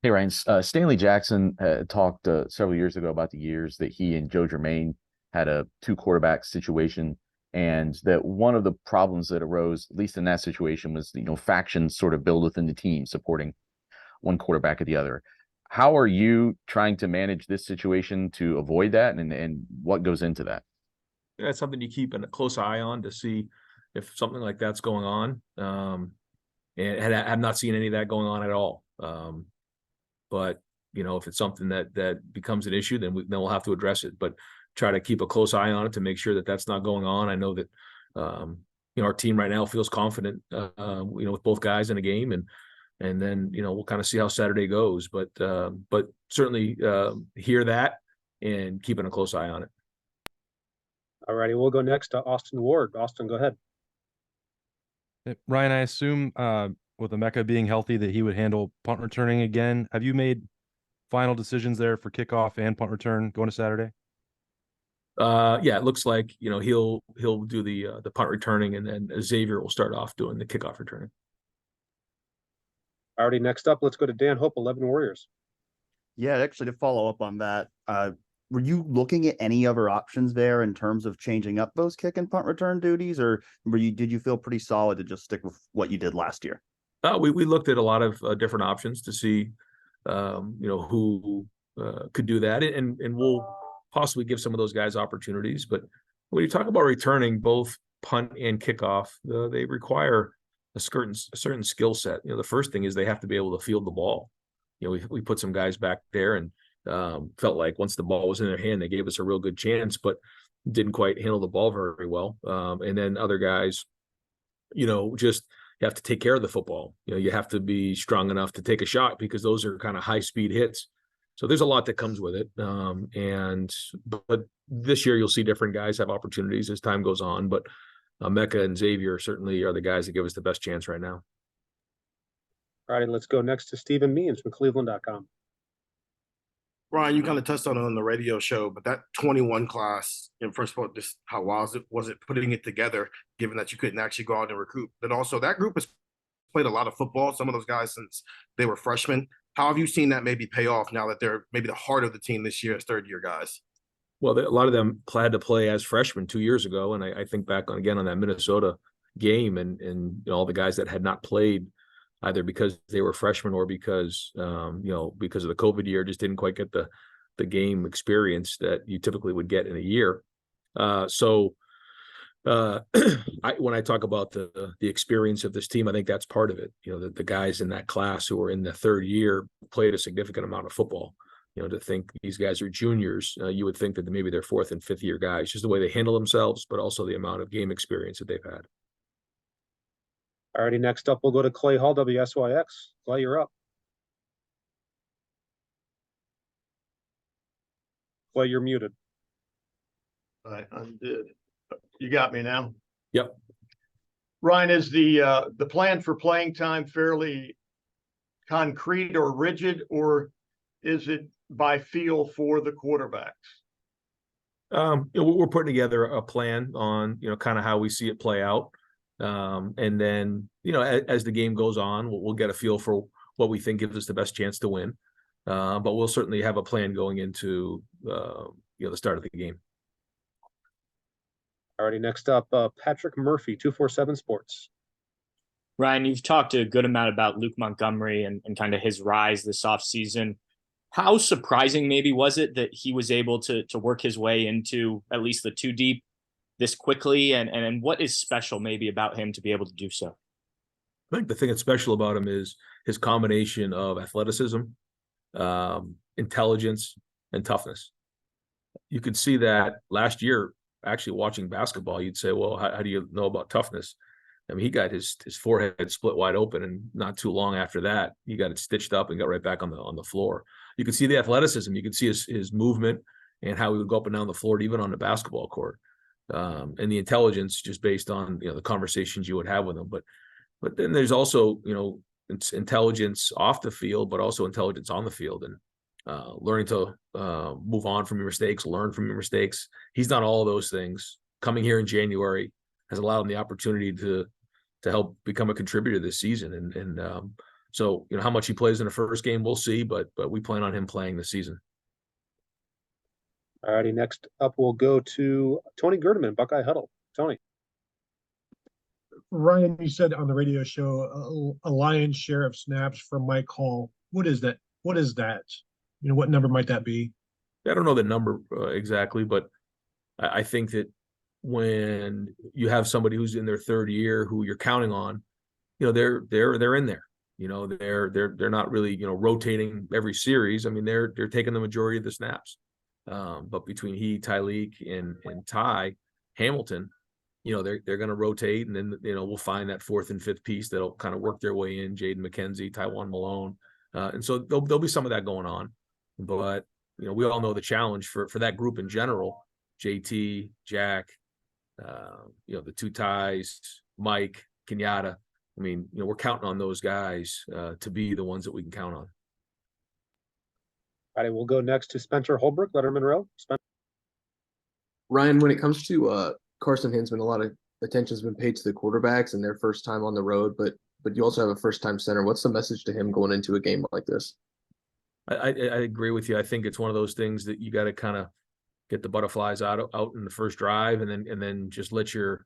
Hey, Ryan. Stanley Jackson talked several years ago about the years that he and Joe Germain had a two quarterback situation, and that one of the problems that arose, at least in that situation, was factions sort of build within the team supporting one quarterback or the other. How are you trying to manage this situation to avoid that, and what goes into that? That's something you keep a close eye on to see if something like that's going on. And I've not seen any of that going on at all. But if it's something that becomes an issue, then we'll have to address it. But try to keep a close eye on it to make sure that that's not going on. I know that our team right now feels confident, with both guys in a game, and then we'll kind of see how Saturday goes. But certainly hear that and keeping a close eye on it. All righty, we'll go next to Austin Ward. Austin, go ahead. Ryan, I assume with Emeka being healthy that he would handle punt returning again. Have you made final decisions there for kickoff and punt return going to Saturday? Yeah, it looks like he'll do the punt returning, and then Xavier will start off doing the kickoff returning. All righty, next up, let's go to Dan Hope, 11 Warriors. Yeah, actually, to follow up on that, were you looking at any other options there in terms of changing up those kick and punt return duties, or did you feel pretty solid to just stick with what you did last year? We looked at a lot of different options to see, who could do that, and we'll possibly give some of those guys opportunities. But when you talk about returning both punt and kickoff, they require a certain skill set. The first thing is they have to be able to field the ball. We put some guys back there and felt like once the ball was in their hand, they gave us a real good chance, but didn't quite handle the ball very well. And then other guys, just you have to take care of the football. You have to be strong enough to take a shot, because those are kind of high speed hits. So there's a lot that comes with it. But this year you'll see different guys have opportunities as time goes on. But Emeka and Xavier certainly are the guys that give us the best chance right now. All right, let's go next to Stephen Means from Cleveland.com. Ryan, you kind of touched on it on the radio show, but that 21 class, first of all, just how was it putting it together, given that you couldn't actually go out and recruit? But also that group has played a lot of football, some of those guys since they were freshmen. How have you seen that maybe pay off now that they're maybe the heart of the team this year as third-year guys? Well, a lot of them had to play as freshmen 2 years ago, and I think back on that Minnesota game, and all the guys that had not played either because they were freshmen or because because of the COVID year, just didn't quite get the game experience that you typically would get in a year. When I talk about the experience of this team, I think that's part of it. The guys in that class who are in the third year played a significant amount of football. To think these guys are juniors, you would think that maybe they're fourth and fifth year guys, just the way they handle themselves, but also the amount of game experience that they've had. Alrighty, next up, we'll go to Clay Hall, WSYX. Clay, you're up. Clay, you're muted. I undid. You got me now? Yep. Ryan, is the plan for playing time fairly concrete or rigid, or is it by feel for the quarterbacks? We're putting together a plan on, kind of how we see it play out. And then, as the game goes on, we'll get a feel for what we think gives us the best chance to win. But we'll certainly have a plan going into, the start of the game. Alrighty, next up, Patrick Murphy, 247 Sports. Ryan, you've talked a good amount about Luke Montgomery and kind of his rise this offseason. How surprising maybe was it that he was able to work his way into at least the two deep this quickly? And what is special maybe about him to be able to do so? I think the thing that's special about him is his combination of athleticism, intelligence, and toughness. You could see that last year, actually watching basketball, you'd say, well, how do you know about toughness? I mean, he got his forehead split wide open, and not too long after that, he got it stitched up and got right back on the floor. You could see the athleticism. You could see his movement and how he would go up and down the floor, even on the basketball court. And the intelligence just based on, the conversations you would have with him. But then there's also, it's intelligence off the field, but also intelligence on the field, and learning to move on from your mistakes, learn from your mistakes. He's done all of those things. Coming here in January has allowed him the opportunity to help become a contributor this season. And So, how much he plays in the first game, we'll see, but we plan on him playing this season. All righty, next up we'll go to Tony Gerdeman, Buckeye Huddle. Tony. Ryan, you said on the radio show a lion's share of snaps from Mike Hall. What is that? What is that? What number might that be? I don't know the number exactly, but I think that when you have somebody who's in their third year who you're counting on, they're in there. They're not really rotating every series. I mean, they're taking the majority of the snaps. But between Tyleek and Ty Hamilton, they're going to rotate, and then we'll find that fourth and fifth piece that'll kind of work their way in. Jaden McKenzie, Tywan Malone, and so there'll be some of that going on. But we all know the challenge for that group in general. JT, Jack, the two Ties, Mike, Kenyatta. I mean, we're counting on those guys to be the ones that we can count on. All right, we'll go next to Spencer Holbrook, Letterman Row. Ryan, when it comes to Carson Hinsman, a lot of attention's been paid to the quarterbacks and their first time on the road, but you also have a first-time center. What's the message to him going into a game like this? I agree with you. I think it's one of those things that you got to kind of get the butterflies out in the first drive, and then just let your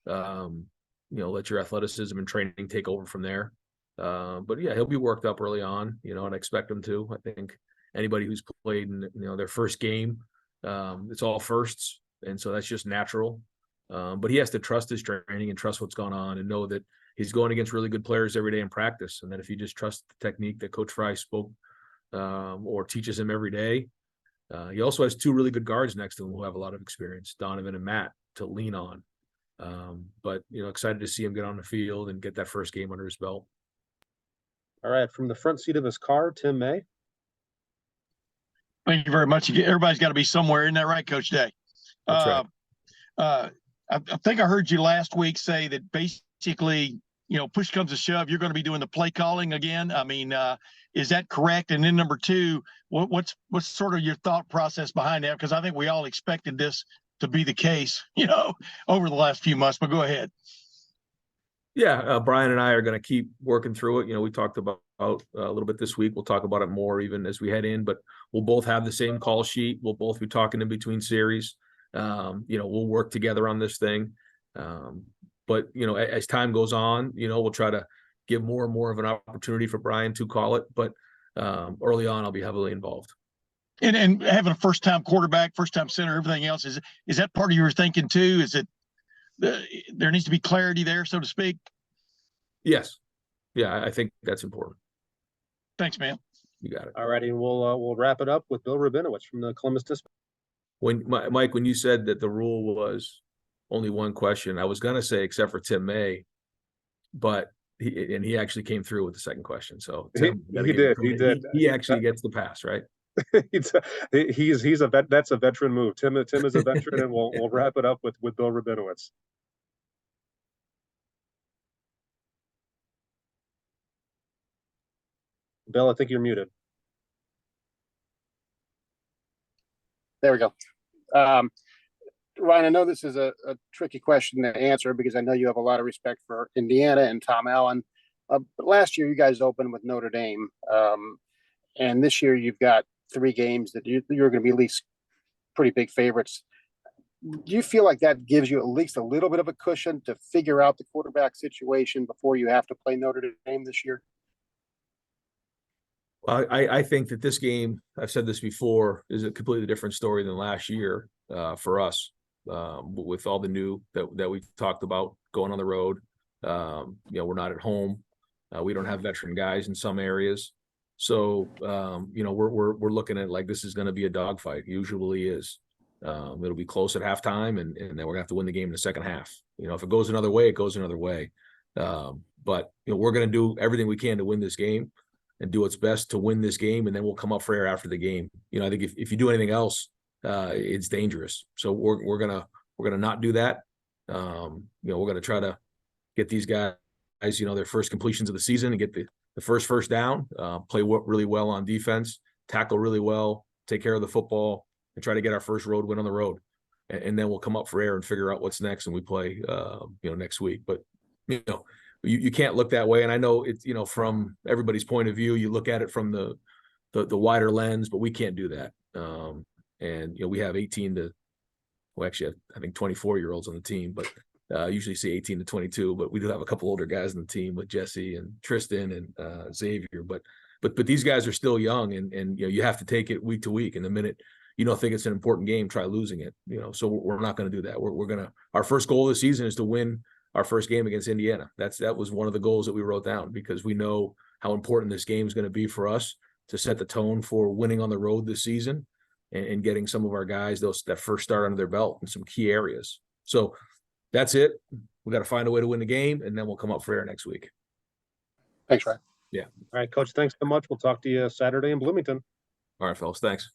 let your athleticism and training take over from there. But yeah, he'll be worked up early on, and I expect him to. I think anybody who's played in their first game, it's all firsts, and so that's just natural. But he has to trust his training and trust what's going on, and know that he's going against really good players every day in practice. And then if you just trust the technique that Coach Fry spoke or teaches him every day, he also has two really good guards next to him who have a lot of experience, Donovan and Matt, to lean on. But excited to see him get on the field and get that first game under his belt. All right, from the front seat of his car, Tim May. Thank you very much. Everybody's got to be somewhere, isn't that right, Coach Day? That's right. I think I heard you last week say that basically, push comes to shove, you're going to be doing the play calling again. I mean, is that correct? And then number two, what's sort of your thought process behind that? Because I think we all expected this to be the case, over the last few months. But go ahead. Yeah, Brian and I are going to keep working through it. We talked about a little bit this week. We'll talk about it more even as we head in, but we'll both have the same call sheet. We'll both be talking in between series. We'll work together on this thing. But as time goes on, we'll try to give more and more of an opportunity for Brian to call it. But early on, I'll be heavily involved. And having a first-time quarterback, first-time center, everything else, is that part of your thinking too? Is it there needs to be clarity there, so to speak? Yes. Yeah, I think that's important. Thanks, man. You got it. All righty, we'll wrap it up with Bill Rabinowitz from the Columbus Dispatch. Mike, when you said that the rule was only one question, I was going to say except for Tim May, but he actually came through with the second question. So Tim, he did. He actually gets the pass, right? He's a vet. That's a veteran move. Tim is a veteran, and we'll wrap it up with Bill Rabinowitz. Bill, I think you're muted. There we go. Ryan, I know this is a tricky question to answer because I know you have a lot of respect for Indiana and Tom Allen. But last year, you guys opened with Notre Dame. And this year, you've got 3 games that you're going to be at least pretty big favorites. Do you feel like that gives you at least a little bit of a cushion to figure out the quarterback situation before you have to play Notre Dame this year? I think that this game, I've said this before, is a completely different story than last year for us, with all the new that we talked about going on the road. We're not at home. We don't have veteran guys in some areas. So, we're looking at like this is going to be a dogfight. Usually is. It'll be close at halftime, and then we're going to have to win the game in the second half. If it goes another way, it goes another way. But we're going to do everything we can to win this game and do what's best to win this game, and then we'll come up for air after the game. I think if you do anything else, it's dangerous. So we're gonna not do that. We're gonna try to get these guys, their first completions of the season and get the first down, play really well on defense, tackle really well, take care of the football, and try to get our first road win on the road. And then we'll come up for air and figure out what's next, and we play, next week. But, we you can't look that way. And I know it's, from everybody's point of view, you look at it from the wider lens, but we can't do that. And we have 18 to, well, actually, I think 24-year-olds on the team, but usually see 18 to 22. But we do have a couple older guys on the team with Jesse and Tristan and Xavier. But these guys are still young, and you have to take it week to week. And the minute you don't think it's an important game, try losing it. So we're not going to do that. We're gonna. Our first goal this season is to win our first game against Indiana. That was one of the goals that we wrote down, because we know how important this game is going to be for us to set the tone for winning on the road this season and getting some of our guys that first start under their belt in some key areas. So that's it. We got to find a way to win the game, and then we'll come up for air next week. Thanks, Ryan. Yeah. All right, Coach, thanks so much. We'll talk to you Saturday in Bloomington. All right, fellas. Thanks.